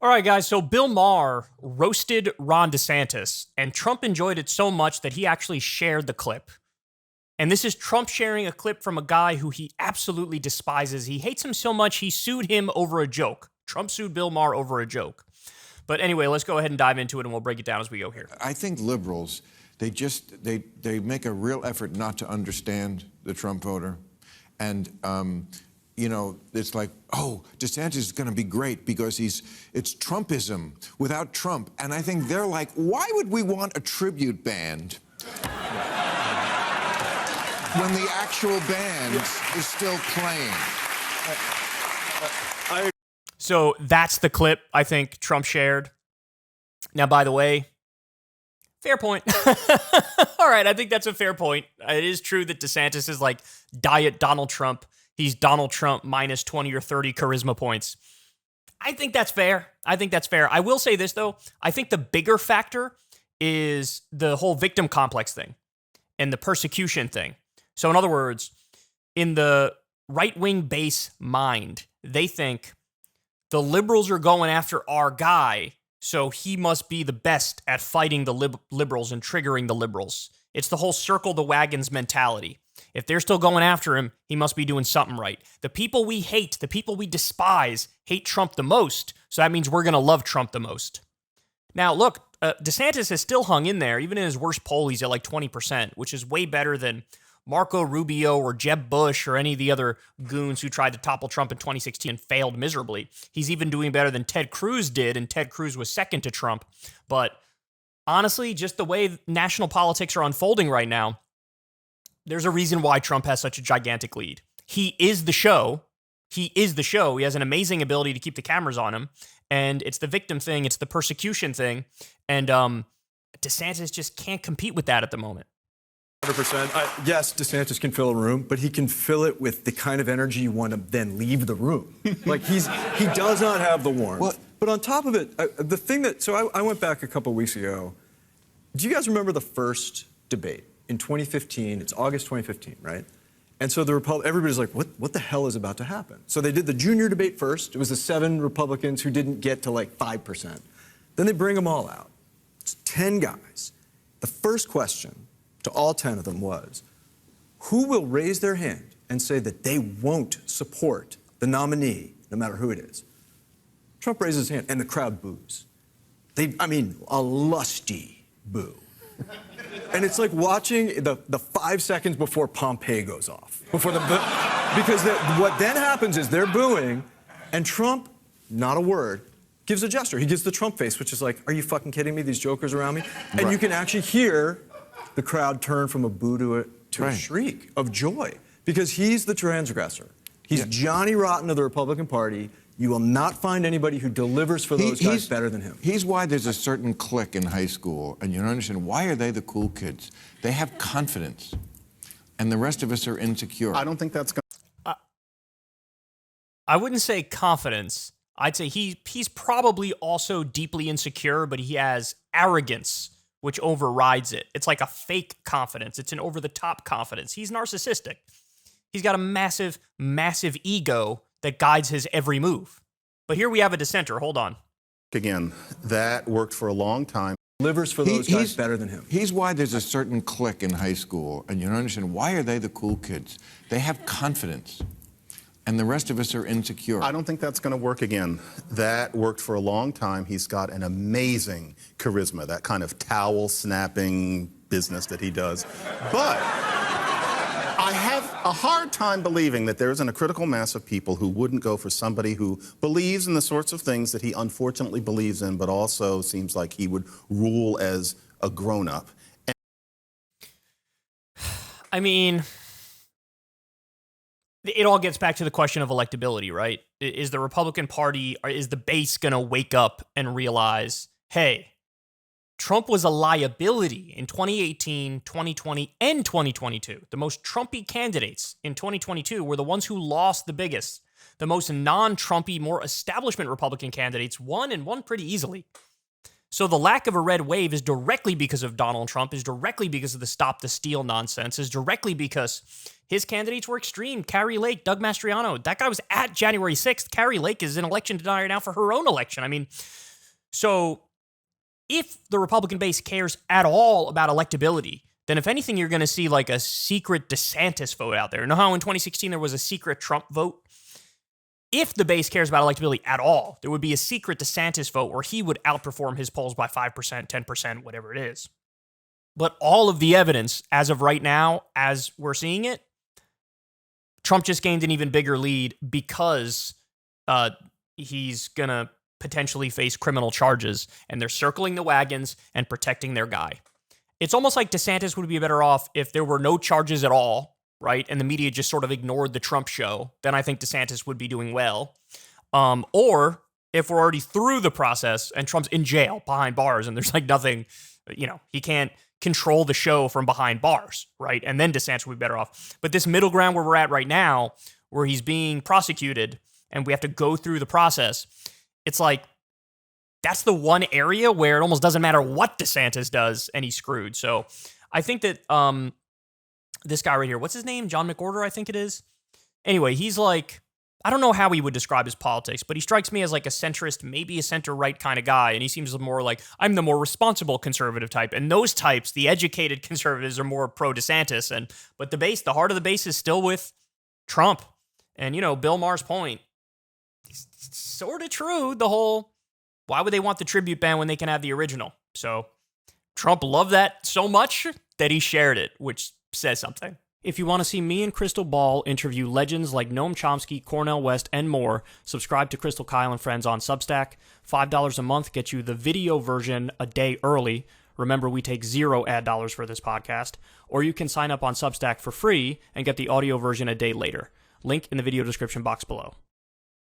All right, guys. So Bill Maher roasted Ron DeSantis, and Trump enjoyed it so much that he actually shared the clip. And this is Trump sharing a clip from a guy who he absolutely despises. He hates him so much, he sued him over a joke. Trump sued Bill Maher over a joke. But anyway, let's go ahead and dive into it, and we'll break it down as we go here. I think liberals, they make a real effort not to understand the Trump voter. And, you know, it's like, oh, DeSantis is going to be great because it's Trumpism without Trump. And I think they're like, why would we want a tribute band when the actual band is still playing? So that's the clip I think Trump shared. Now, by the way, fair point. All right, I think that's a fair point. It is true that DeSantis is like diet Donald Trump. He's Donald Trump minus 20 or 30 charisma points. I think that's fair. I will say this, though. I think the bigger factor is the whole victim complex thing and the persecution thing. So in other words, in the right-wing base mind, they think the liberals are going after our guy, so he must be the best at fighting the liberals and triggering the liberals. It's the whole circle the wagons mentality. If they're still going after him, he must be doing something right. The people we hate, the people we despise, hate Trump the most, so that means we're going to love Trump the most. Now, look, DeSantis has still hung in there. Even in his worst poll, he's at like 20%, which is way better than Marco Rubio or Jeb Bush or any of the other goons who tried to topple Trump in 2016 and failed miserably. He's even doing better than Ted Cruz did, and Ted Cruz was second to Trump. But honestly, just the way national politics are unfolding right now, there's a reason why Trump has such a gigantic lead. He is the show. He has an amazing ability to keep the cameras on him. And it's the victim thing. It's the persecution thing. And DeSantis just can't compete with that at the moment. 100%. Yes, DeSantis can fill a room, but he can fill it with the kind of energy you want to then leave the room. Like he does not have the warmth. What? But on top of it, the thing that, so I went back a couple weeks ago. Do you guys remember the first debate in 2015? It's August 2015, right? And so everybody's like, what the hell is about to happen? So they did the junior debate first. It was the 7 Republicans who didn't get to like 5%. Then they bring them all out. It's 10 guys. The first question to all 10 of them was, who will raise their hand and say that they won't support the nominee, no matter who it is? Trump raises his hand, and the crowd boos. A lusty boo. And it's like watching the 5 seconds before Pompeii goes off. Because what then happens is they're booing, and Trump, not a word, gives a gesture. He gives the Trump face, which is like, are you fucking kidding me? These jokers around me? And Right. You can actually hear the crowd turn from a boo to a shriek of joy, because he's the transgressor. He's Johnny Rotten of the Republican Party. You will not find anybody who delivers for those guys better than him. He's why there's a certain clique in high school, and you don't understand, why are they the cool kids? They have confidence, and the rest of us are insecure. I don't think that's going to... I wouldn't say confidence. I'd say he's probably also deeply insecure, but he has arrogance, which overrides it. It's like a fake confidence. It's an over-the-top confidence. He's narcissistic. He's got a massive, massive ego that guides his every move. But here we have a dissenter. Hold on. Again, that worked for a long time. Delivers for those guys better than him. He's why there's a certain clique in high school, and you don't understand, why are they the cool kids? They have confidence, and the rest of us are insecure. I don't think that's going to work again. That worked for a long time. He's got an amazing charisma, that kind of towel snapping business that he does. But I have a hard time believing that there isn't a critical mass of people who wouldn't go for somebody who believes in the sorts of things that he unfortunately believes in, but also seems like he would rule as a grown-up. I mean, it all gets back to the question of electability, right? Is the Republican Party, or is the base going to wake up and realize, hey, Trump was a liability in 2018, 2020, and 2022. The most Trumpy candidates in 2022 were the ones who lost the biggest. The most non-Trumpy, more establishment Republican candidates won, and won pretty easily. So the lack of a red wave is directly because of Donald Trump, is directly because of the Stop the Steal nonsense, is directly because his candidates were extreme. Carrie Lake, Doug Mastriano, that guy was at January 6th. Carrie Lake is an election denier now for her own election. I mean, so if the Republican base cares at all about electability, then if anything, you're going to see like a secret DeSantis vote out there. You know how in 2016 there was a secret Trump vote? If the base cares about electability at all, there would be a secret DeSantis vote where he would outperform his polls by 5%, 10%, whatever it is. But all of the evidence as of right now, as we're seeing it, Trump just gained an even bigger lead because he's going to potentially face criminal charges, and they're circling the wagons and protecting their guy. It's almost like DeSantis would be better off if there were no charges at all, right? And the media just sort of ignored the Trump show. Then I think DeSantis would be doing well. Or if we're already through the process and Trump's in jail behind bars and there's like nothing, he can't control the show from behind bars, right? And then DeSantis would be better off. But this middle ground where we're at right now, where he's being prosecuted and we have to go through the process, it's like, that's the one area where it almost doesn't matter what DeSantis does and he's screwed. So I think that this guy right here, what's his name? John McWhorter, I think it is. Anyway, he's like, I don't know how he would describe his politics, but he strikes me as like a centrist, maybe a center-right kind of guy. And he seems more like, I'm the more responsible conservative type. And those types, the educated conservatives, are more pro-DeSantis. But the base, the heart of the base is still with Trump. And, Bill Maher's point, it's sort of true. The whole, why would they want the tribute band when they can have the original? So Trump loved that so much that he shared it, which says something. If you want to see me and Crystal Ball interview legends like Noam Chomsky, Cornel West, and more, subscribe to Crystal, Kyle, and Friends on Substack. $5 a month gets you the video version a day early. Remember, we take 0 ad dollars for this podcast. Or you can sign up on Substack for free and get the audio version a day later. Link in the video description box below.